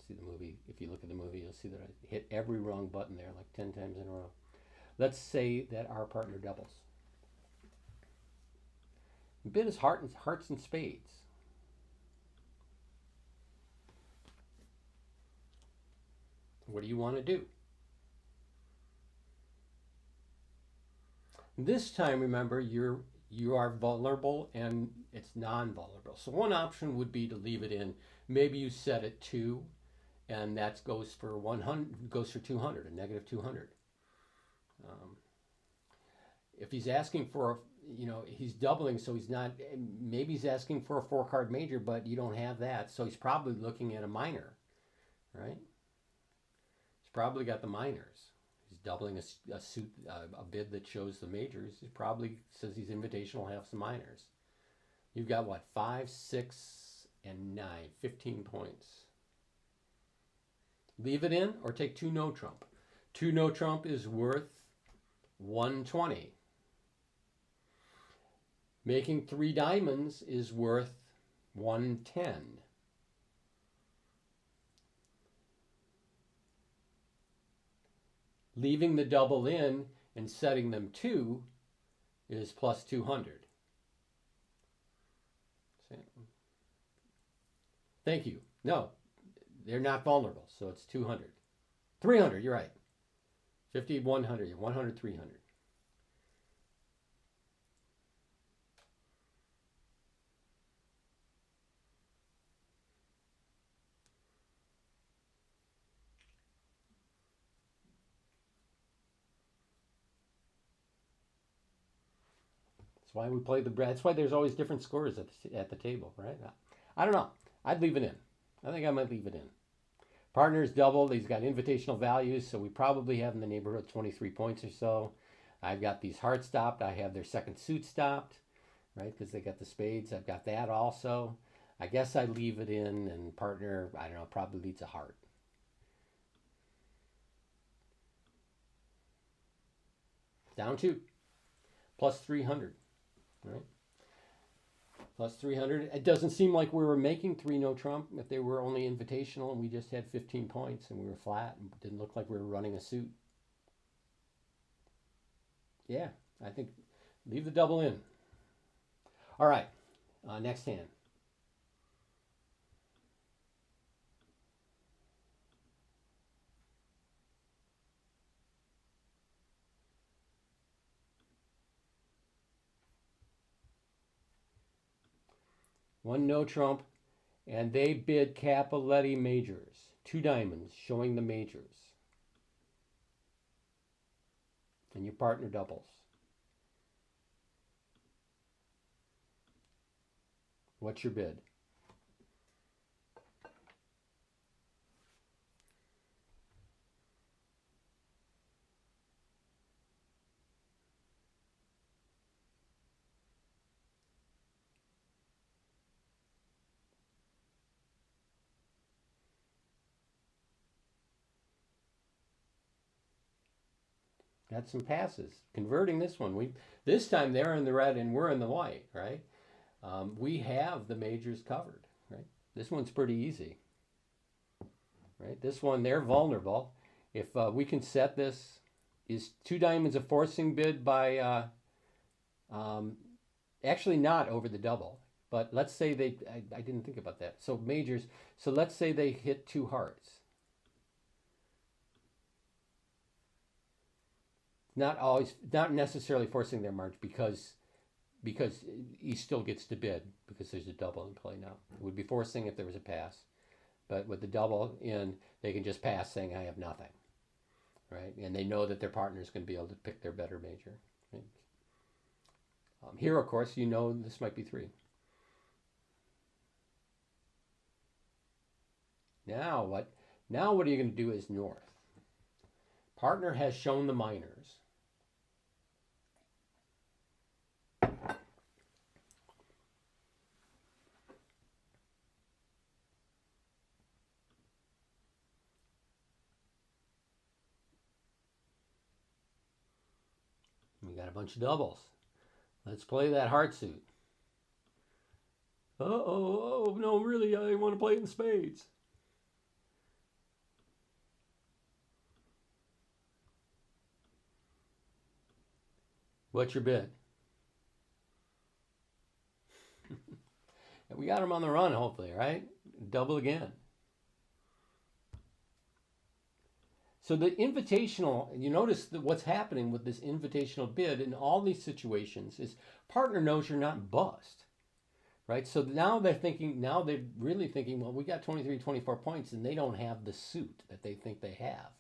see the movie. If you look at the movie, you'll see that I hit every wrong button there like 10 times in a row. Let's say that our partner doubles. Bid is hearts and spades. What do you want to do? This time, remember, you are vulnerable and it's non-vulnerable. So one option would be to leave it in. Maybe you set it 2, and that goes for 100, goes for 200, a negative 200. If he's asking for, he's doubling, so he's not. Maybe he's asking for a 4-card major, but you don't have that, so he's probably looking at a minor, right? He's probably got the minors. He's doubling a bid that shows the majors. He probably says he's invitational, have some minors. You've got what, 5, 6, and 9, 15 points. Leave it in or take 2 no trump. 2 no trump is worth 120. Making 3 diamonds is worth 110. Leaving the double in and setting them 2 is plus 200. Thank you. No, they're not vulnerable, so it's 200. 300, you're right. 50, 100, 100, 300. That's why we play that's why there's always different scores at the table, right? I don't know. I'd leave it in. I think I might leave it in. Partner's doubled. He's got invitational values, so we probably have in the neighborhood of 23 points or so. I've got these hearts stopped. I have their second suit stopped, right? Because they got the spades. I've got that also. I guess I leave it in, and partner, I don't know, probably leads a heart. Down 2. Plus 300, right? Plus 300. It doesn't seem like we were making 3 no trump if they were only invitational and we just had 15 points and we were flat and it didn't look like we were running a suit. Yeah, I think leave the double in. All right, next hand. One no trump, and they bid Capoletti majors. 2 diamonds, showing the majors. And your partner doubles. What's your bid? Got some passes. Converting this one. This time they're in the red and we're in the white, right? We have the majors covered, right? This one's pretty easy, right? This one, they're vulnerable. If we can set this, is 2 diamonds a forcing bid by, actually not over the double, but let's say I didn't think about that. So majors, so let's say they hit 2 hearts. Not necessarily forcing their march because he still gets to bid because there's a double in play now. It would be forcing if there was a pass, but with the double in, they can just pass saying I have nothing, right? And they know that their partner is going to be able to pick their better major. Right? Here, of course, this might be 3. Now what? Now what are you going to do is north. Partner has shown the minors. got a bunch of doubles. Let's play that heart suit. Oh, no, really, I want to play in spades. What's your bid? We got him on the run, hopefully, right? Double again. So the invitational, you notice that what's happening with this invitational bid in all these situations is partner knows you're not bust, right? So now they're really thinking, well, we got 23, 24 points and they don't have the suit that they think they have,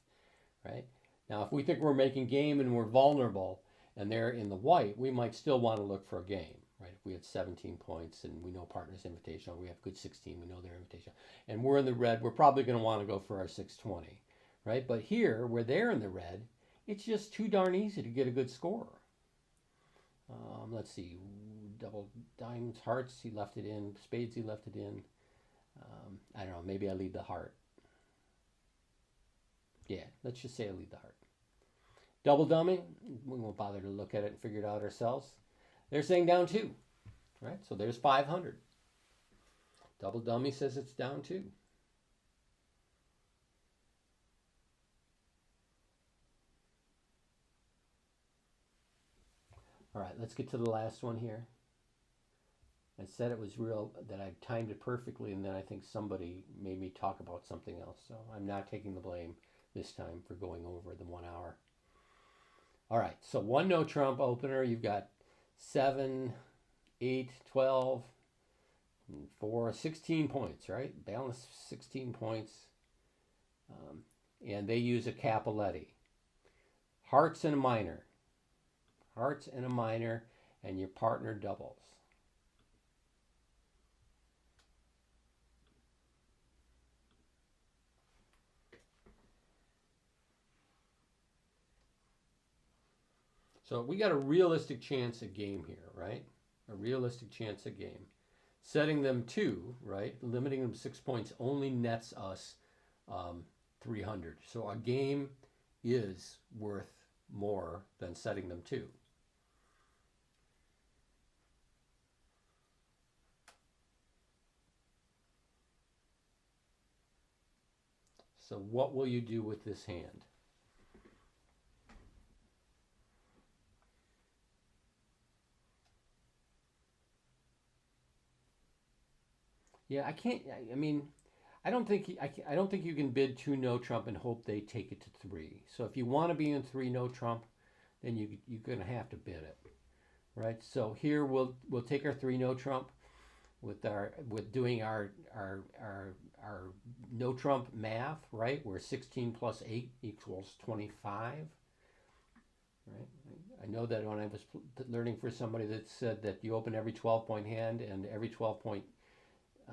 right? Now, if we think we're making game and we're vulnerable and they're in the white, we might still want to look for a game, right? If we had 17 points and we know partner's invitational, we have good 16, we know they're invitational, and we're in the red, we're probably going to want to go for our 620, right? But here, where they're in the red, it's just too darn easy to get a good score. Let's see, double diamonds, hearts, he left it in, spades, he left it in. I don't know, maybe I lead the heart. Yeah, let's just say I lead the heart. Double dummy, we won't bother to look at it and figure it out ourselves. They're saying down 2, right? So there's 500. Double dummy says it's down 2. All right, let's get to the last one here. I said it was real, that I timed it perfectly, and then I think somebody made me talk about something else. So I'm not taking the blame this time for going over the 1 hour. All right, so one no trump opener. You've got 7, 8, 12, 4, 16 points, right? Balance 16 points. And they use a Capoletti. Hearts and a minor. Hearts and a minor, and your partner doubles. So we got a realistic chance at game here, right? A realistic chance at game. Setting them 2, right? Limiting them 6 points only nets us 300. So a game is worth more than setting them 2. So what will you do with this hand? Yeah, I can't. I mean, I don't think you can bid 2 no trump and hope they take it to 3. So if you want to be in 3 no trump, then you're going to have to bid it, right? So here we'll take our 3 no trump with doing our no trump math, right? Where 16 plus 8 equals 25, right? I know that when I was learning for somebody that said that you open every 12-point hand and every 12-point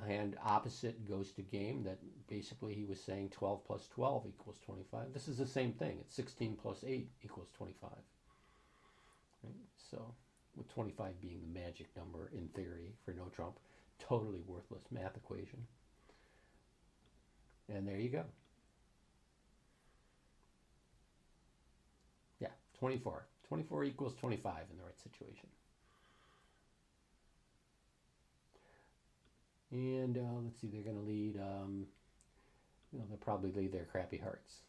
hand opposite goes to game, that basically he was saying 12 plus 12 equals 25. This is the same thing. It's 16 plus 8 equals 25. Right? So with 25 being the magic number in theory for no trump, totally worthless math equation. And there you go. Yeah, 24. 24 equals 25 in the right situation. And let's see, they're going to lead, they'll probably lead their crappy hearts.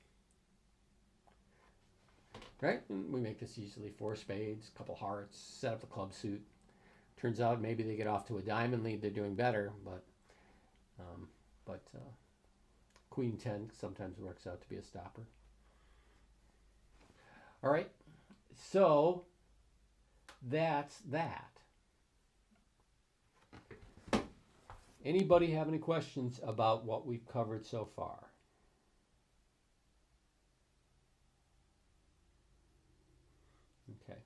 Right? And we make this easily 4 spades, a couple hearts, set up the club suit. Turns out maybe they get off to a diamond lead, they're doing better, but Queen 10 sometimes works out to be a stopper. All right, so that's that. Anybody have any questions about what we've covered so far? Okay.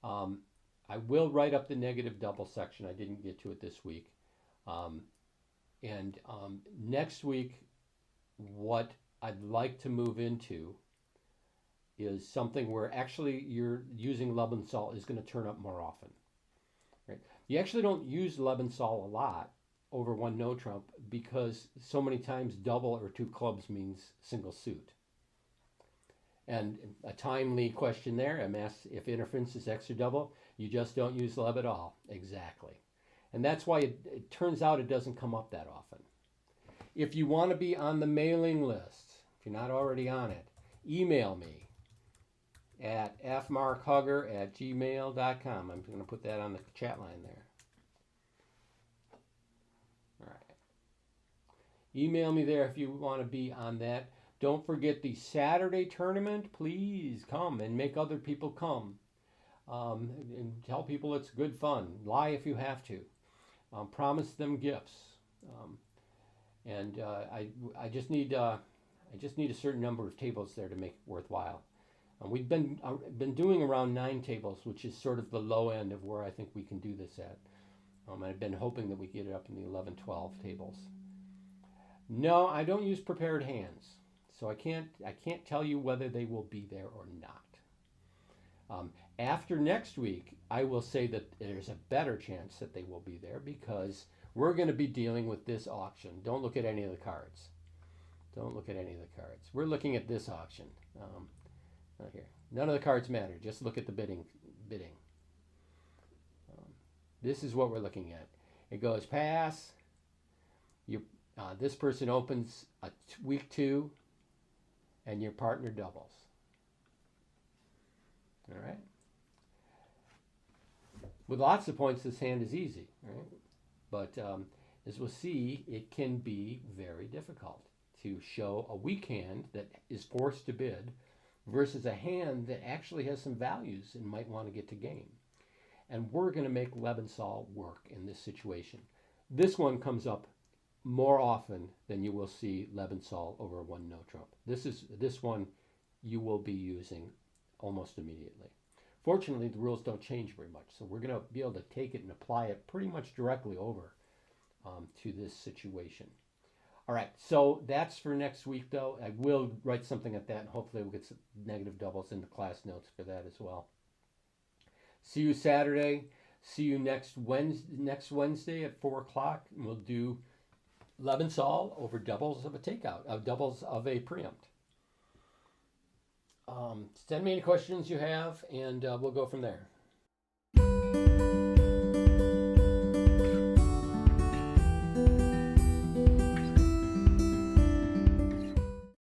I will write up the negative double section. I didn't get to it this week. Next week, what I'd like to move into is something where actually you're using Lebensohl is going to turn up more often. Right? You actually don't use Lebensohl a lot over 1 no trump because so many times double or 2 clubs means single suit. And a timely question there, I'm asked if interference is X or double. You just don't use leb at all. Exactly. And that's why it turns out it doesn't come up that often. If you want to be on the mailing list, if you're not already on it, email me at fmarkhugger@gmail.com. I'm going to put that on the chat line there. All right. Email me there if you want to be on that. Don't forget the Saturday tournament. Please come and make other people come. And tell people it's good fun. Lie if you have to. Promise them gifts. I just need a certain number of tables there to make it worthwhile. We've been doing around 9 tables, which is sort of the low end of where I think we can do this at. I've been hoping that we get it up in the 11, 12 tables. No, I don't use prepared hands, so I can't tell you whether they will be there or not. After next week, I will say that there's a better chance that they will be there because we're going to be dealing with this auction. Don't look at any of the cards. Don't look at any of the cards. We're looking at this auction. Right here. None of the cards matter. Just look at the bidding. This is what we're looking at. It goes pass. This person opens a week 2, and your partner doubles. All right. With lots of points, this hand is easy, right? But as we'll see, it can be very difficult to show a weak hand that is forced to bid versus a hand that actually has some values and might want to get to game. And we're going to make Lebensohl work in this situation. This one comes up more often than you will see Lebensohl over a 1 no trump. This one you will be using almost immediately. Fortunately, the rules don't change very much, so we're going to be able to take it and apply it pretty much directly over to this situation. All right, so that's for next week, though. I will write something at that, and hopefully we'll get some negative doubles in the class notes for that as well. See you Saturday. See you next Wednesday at 4 o'clock, and we'll do Lebensohl over doubles of a takeout, doubles of a preempt. Send me any questions you have, and we'll go from there.